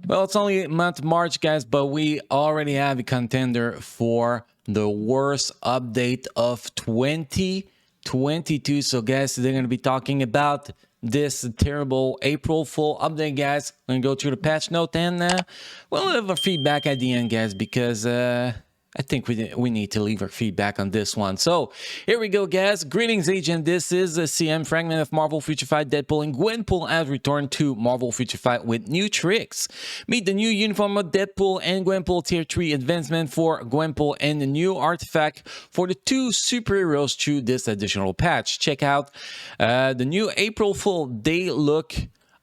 Well, it's only month March, guys, but we already have a contender for the worst update of 2022. So, guys, they're going to be talking about this terrible April Fool update, guys. We're going to go through the patch note and we'll have our feedback at the end, guys, because I think we need to leave our feedback on this one. So here we go, guys. Greetings, agent. This is a CM fragment of Marvel Future Fight. Deadpool and Gwenpool has returned to Marvel Future Fight with new tricks. Meet the new uniform of Deadpool and Gwenpool Tier 3 advancement for Gwenpool and the new artifact for the two superheroes through this additional patch. Check out the new April Fool Day look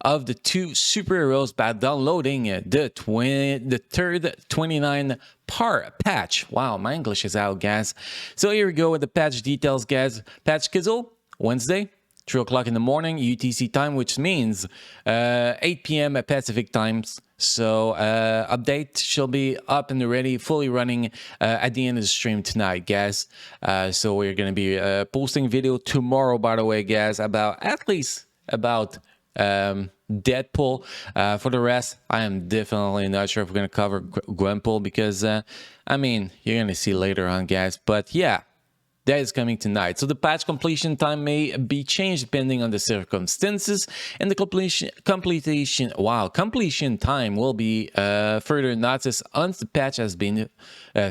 of the two superheroes by downloading the third 29 patch. Wow, my English is out, guys. So here we go with the patch details, guys. Patch schedule, Wednesday, 3 o'clock in the morning, UTC time, which means 8 p.m. at Pacific times. So update shall be up and ready, fully running at the end of the stream tonight, guys. So we're going to be posting video tomorrow, by the way, guys, about Deadpool. For the rest, I am definitely not sure if we're going to cover Gwenpool because, I mean, you're going to see later on, guys. But yeah, that is coming tonight. So the patch completion time may be changed depending on the circumstances, and the completion time will be further noticed once the patch has been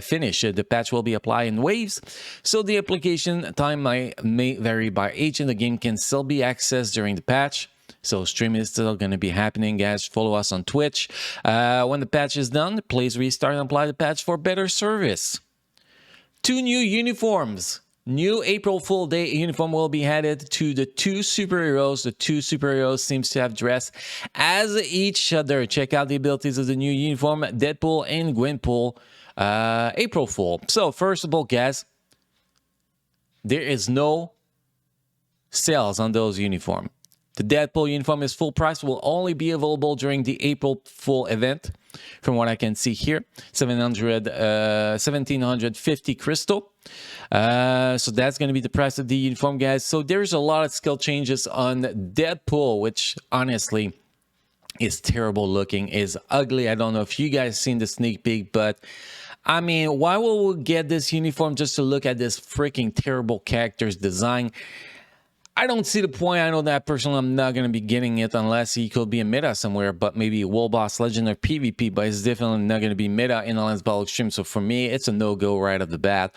finished. The patch will be applied in waves, so the application time may vary by agent. The game can still be accessed during the patch. So streaming is still going to be happening, guys. Follow us on Twitch. When the patch is done, please restart and apply the patch for better service. 2 new uniforms. New April Fool Day uniform will be added to the two superheroes. The two superheroes seems to have dressed as each other. Check out the abilities of the new uniform, Deadpool and Gwenpool April Fool. So first of all, guys, there is no sales on those uniforms. The Deadpool uniform is full price, will only be available during the April Fool event. From what I can see here, 1750 crystal. So that's going to be the price of the uniform, guys. So there's a lot of skill changes on Deadpool, which honestly is terrible looking, is ugly. I don't know if you guys seen the sneak peek, but I mean, why will we get this uniform just to look at this freaking terrible character's design? I don't see the point. I know that personally I'm not going to be getting it unless he could be a meta somewhere, but maybe World Boss Legend or PvP, but it's definitely not going to be meta in Alliance Battle Extreme. So for me, it's a no-go right off the bat.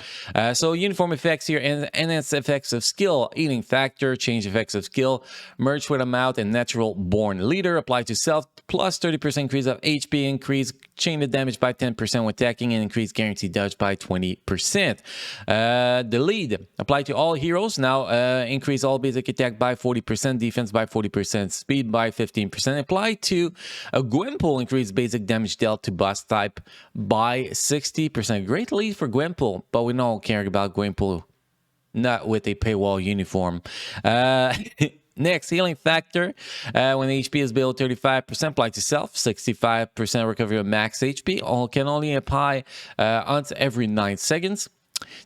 So uniform effects here, enhance effects of skill, eating factor, change effects of skill, merge with a mouth, and natural born leader, apply to self, plus 30% increase of HP, increase chain the damage by 10% when attacking, and increase guaranteed dodge by 20%. The lead, apply to all heroes. Now increase all basic attack by 40%, defense by 40%, speed by 15%. Apply to a Gwenpool, increase basic damage dealt to boss type by 60%. Great lead for Gwenpool, but we don't care about Gwenpool, not with a paywall uniform. Next, healing factor. When HP is below 35%, apply to self. 65% recovery of max HP. Can only apply once every 9 seconds.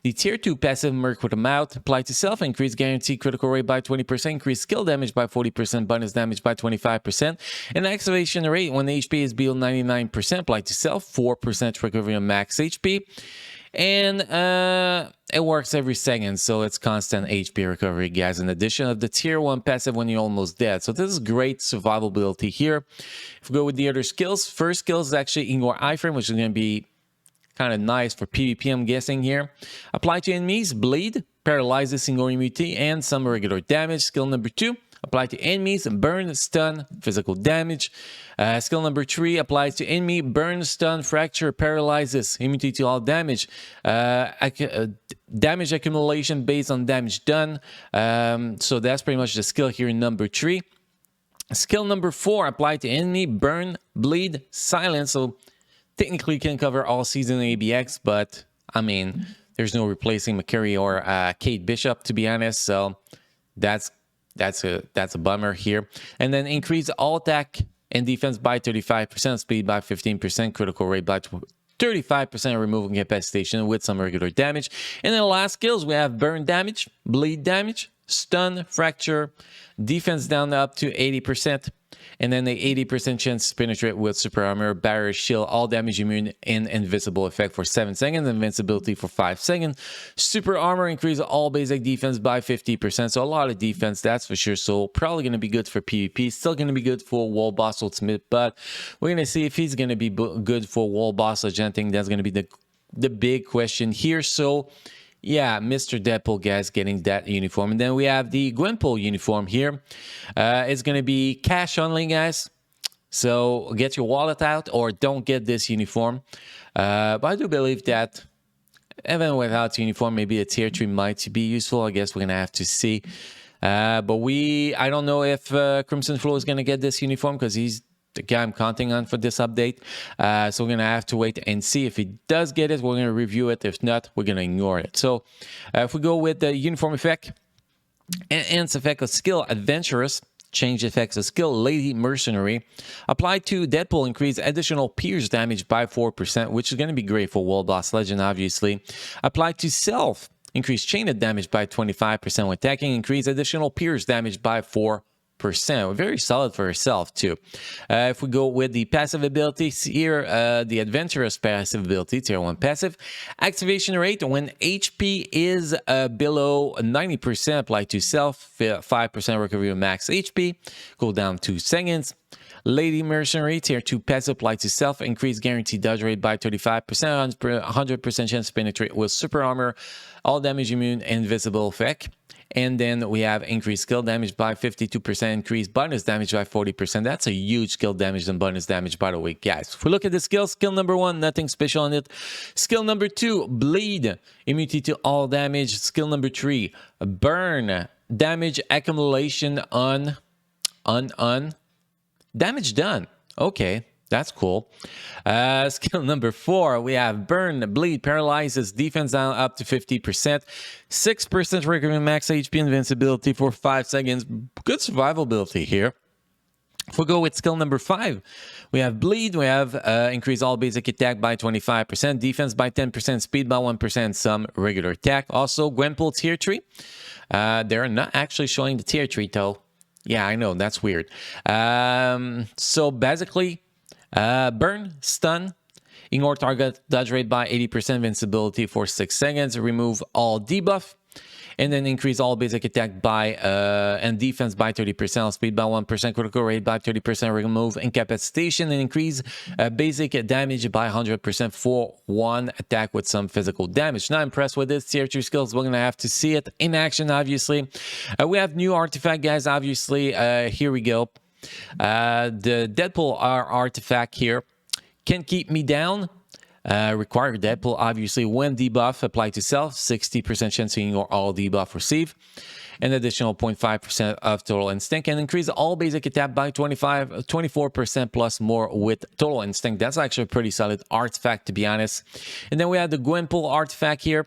The tier 2 passive Merc with a mouth, apply to self, increase guaranteed critical rate by 20%, increase skill damage by 40%, bonus damage by 25%, and activation rate when HP is below 99%, apply to self, 4% recovery of max HP. And it works every second, so it's constant HP recovery, guys, in addition of the tier 1 passive when you're almost dead. So this is great survivability here. If we go with the other skills, first skill is actually Ignore iframe, which is going to be kind of nice for PvP, I'm guessing here. Apply to enemies, bleed, paralyzes, Ignore immunity, and some regular damage. Skill number 2, apply to enemies, burn, stun, physical damage. Skill number 3 applies to enemy, burn, stun, fracture, paralyzes, immunity to all damage. Damage accumulation based on damage done. So that's pretty much the skill here in number 3. Skill number 4, apply to enemy, burn, bleed, silence. So technically can cover all season ABX, but I mean, there's no replacing McCurry or Kate Bishop, to be honest. So that's a bummer here. And then increase all attack and defense by 35%, speed by 15%, critical rate by 35%, removing incapacitation with some regular damage. And then the last skills, we have burn damage, bleed damage, stun, fracture, defense down up to 80%, And then the 80% chance to penetrate with super armor, barrier, shield, all damage immune, and invisible effect for 7 seconds, invincibility for 5 seconds. Super armor increase all basic defense by 50%, so a lot of defense, that's for sure. So probably going to be good for PvP, still going to be good for wall boss ultimate, but we're going to see if he's going to be good for wall boss agenting. That's going to be the big question here. So yeah, Mr. Deadpool, guys, getting that uniform. And then we have the Gwenpool uniform here. It's going to be cash only, guys. So get your wallet out or don't get this uniform. But I do believe that even without uniform, maybe a tier 3 might be useful. I guess we're going to have to see. But I don't know if Crimson Flow is going to get this uniform because he's the guy I'm counting on for this update. So we're going to have to wait and see. If he does get it, we're going to review it. If not, we're going to ignore it. So if we go with the uniform effect, enhance effect of skill, adventurous, change effects of skill, lady mercenary, applied to Deadpool, increase additional pierce damage by 4%, which is going to be great for World Boss Legend, obviously. Applied to self, increase chain of damage by 25% when attacking, increase additional pierce damage by 4%. Very solid for herself too. If we go with the passive abilities here, the adventurous passive ability, tier 1 passive, activation rate when HP is below 90%, apply to self, 5% recovery of max HP, go down 2 seconds. Lady Mercenary, tier 2 passive, apply to self, increase guaranteed dodge rate by 35%, 100% chance to penetrate with super armor, all damage immune, invisible effect. And then we have increased skill damage by 52%, increased bonus damage by 40%. That's a huge skill damage and bonus damage, by the way, guys. If we look at the skills, skill number 1, nothing special on it. Skill number 2, bleed, immunity to all damage. Skill number 3, burn, damage accumulation on damage done. Okay. That's cool. Skill number 4, we have burn, bleed, paralyzes, defense down up to 50%, 6% recovery max HP, invincibility for 5 seconds. Good survivability here. If we go with skill number 5, we have bleed, we have increase all basic attack by 25%, defense by 10%, speed by 1%, some regular attack. Also, Gwenpool tier 3. They're not actually showing the tier 3 though. Yeah, I know, that's weird. So basically, burn, stun, ignore target dodge rate by 80%, invincibility for 6 seconds, remove all debuff, and then increase all basic attack by and defense by 30%, speed by 1%, critical rate by 30%, remove incapacitation, and increase basic damage by 100% for 1 attack with some physical damage. Not impressed with this tier 2 skills. We're gonna have to see it in action, obviously. We have new artifact, guys, obviously. Here we go. The Deadpool artifact here can keep me down. Require Deadpool, obviously, when debuff applied to self, 60% chance to ignore all debuff receive, an additional 0.5% of total instinct, and increase all basic attack by 24% plus more with total instinct. That's actually a pretty solid artifact, to be honest. And then we have the Gwenpool artifact here.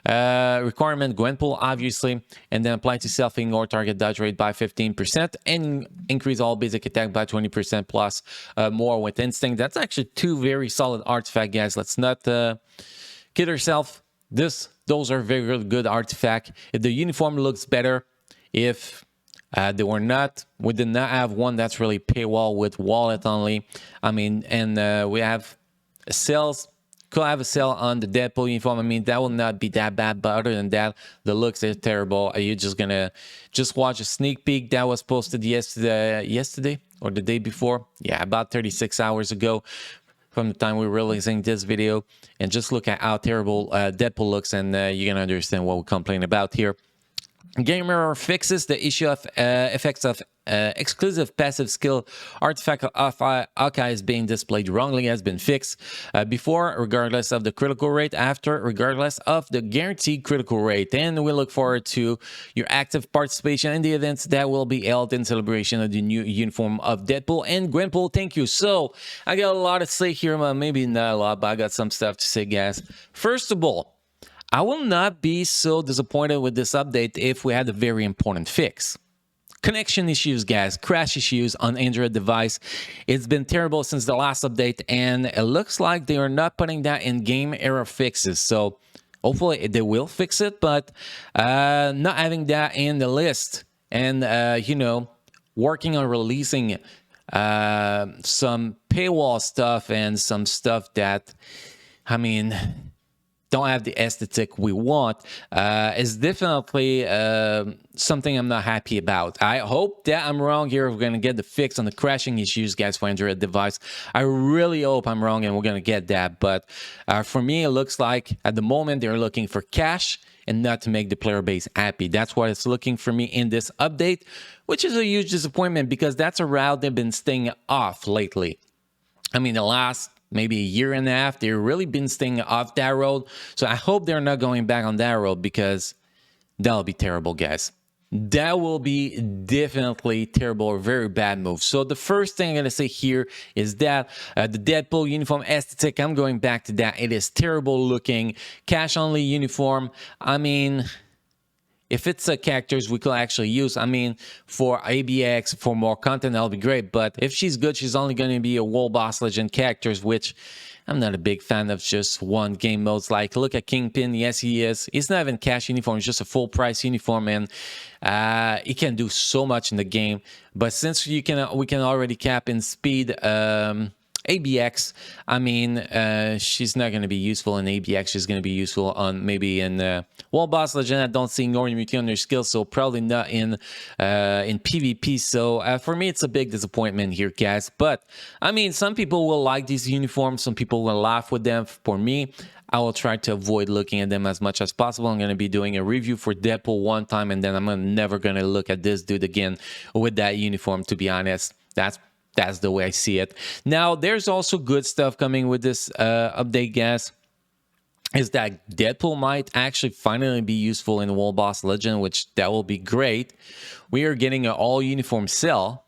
Requirement Gwenpool, obviously, and then apply to self, ignore target dodge rate by 15%, and increase all basic attack by 20% plus more with instinct. That's actually 2 very solid artifacts, guys. Let's not kid ourselves. Those are very good artifacts. If the uniform looks better, if they were not, we did not have one that's really paywall with wallet only. I mean, and we have sales. Could have a sale on the Deadpool uniform. I mean, that will not be that bad, but other than that, the looks are terrible. Are you just gonna watch a sneak peek that was posted yesterday or the day before? Yeah, about 36 hours ago from the time we're releasing this video, and just look at how terrible Deadpool looks, and you're gonna understand what we're complaining about here. Game Error fixes the issue of effects of exclusive passive skill artifact of Hawkeye is being displayed wrongly has been fixed. Before, regardless of the critical rate, after, regardless of the guaranteed critical rate. And we look forward to your active participation in the events that will be held in celebration of the new uniform of Deadpool and Gwenpool. Thank you. So, I got a lot to say here, maybe not a lot, but I got some stuff to say, guys. First of all, I will not be so disappointed with this update if we had a very important fix. Connection issues, guys, crash issues on Android device. It's been terrible since the last update, and it looks like they are not putting that in game error fixes. So hopefully they will fix it, but not having that in the list and, you know, working on releasing some paywall stuff and some stuff that, I mean, don't have the aesthetic we want, is definitely something I'm not happy about. I hope that I'm wrong here. We're going to get the fix on the crashing issues, guys, for Android device. I really hope I'm wrong and we're going to get that. But for me, it looks like at the moment they're looking for cash and not to make the player base happy. That's what it's looking for me in this update, which is a huge disappointment because that's a route they've been staying off lately. I mean, the last maybe a year and a half, they've really been staying off that road. So I hope they're not going back on that road because that'll be terrible, guys. That will be definitely terrible or very bad move. So the first thing I'm going to say here is that the Deadpool uniform aesthetic, I'm going back to that. It is terrible looking. Cash only uniform. I mean, if it's characters we could actually use, I mean, for ABX, for more content, that'll be great. But if she's good, she's only going to be a World Boss Legend characters, which I'm not a big fan of just one game modes. Like, look at Kingpin. Yes, he is. He's not even cash uniform. It's just a full price uniform, and he can do so much in the game. But since we can already cap in speed, ABX, I mean, she's not going to be useful in ABX. She's going to be useful on maybe in World Boss Legend. I don't see Normandy on their skills, so probably not in PvP. So for me, it's a big disappointment here, guys. But I mean, some people will like these uniforms. Some people will laugh with them. For me, I will try to avoid looking at them as much as possible. I'm going to be doing a review for Deadpool one time, and then I'm never going to look at this dude again with that uniform, to be honest. That's the way I see it. Now, there's also good stuff coming with this update, guys. Is that Deadpool might actually finally be useful in World Boss Legend, which that will be great. We are getting an all uniform sale.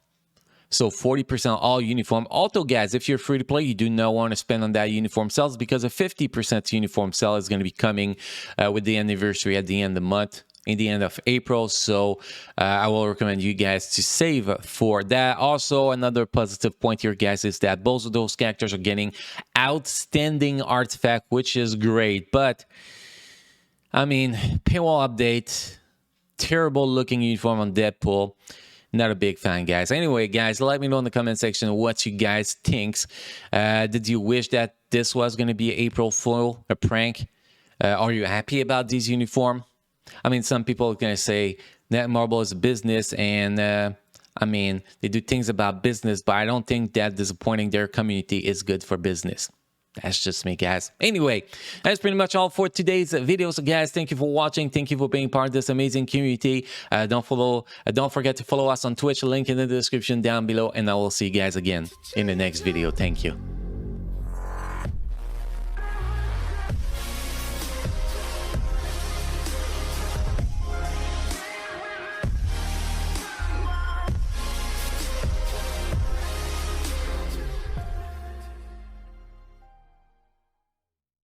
So 40% all uniform. Also, guys, if you're free to play, you do not want to spend on that uniform sales because a 50% uniform sale is going to be coming with the anniversary at the end of the month. In the end of April, so I will recommend you guys to save for that. Also, another positive point here, guys, is that both of those characters are getting outstanding artifact, which is great. But I mean, paywall update, terrible looking uniform on Deadpool. Not a big fan, guys. Anyway, guys, let me know in the comment section what you guys think. Did you wish that this was going to be April Fool, a prank? Are you happy about this uniform? I mean, some people are going to say Netmarble is a business and, I mean, they do things about business, but I don't think that disappointing their community is good for business. That's just me, guys. Anyway, that's pretty much all for today's video. So, guys, thank you for watching. Thank you for being part of this amazing community. Don't forget to follow us on Twitch. Link in the description down below, and I will see you guys again in the next video. Thank you.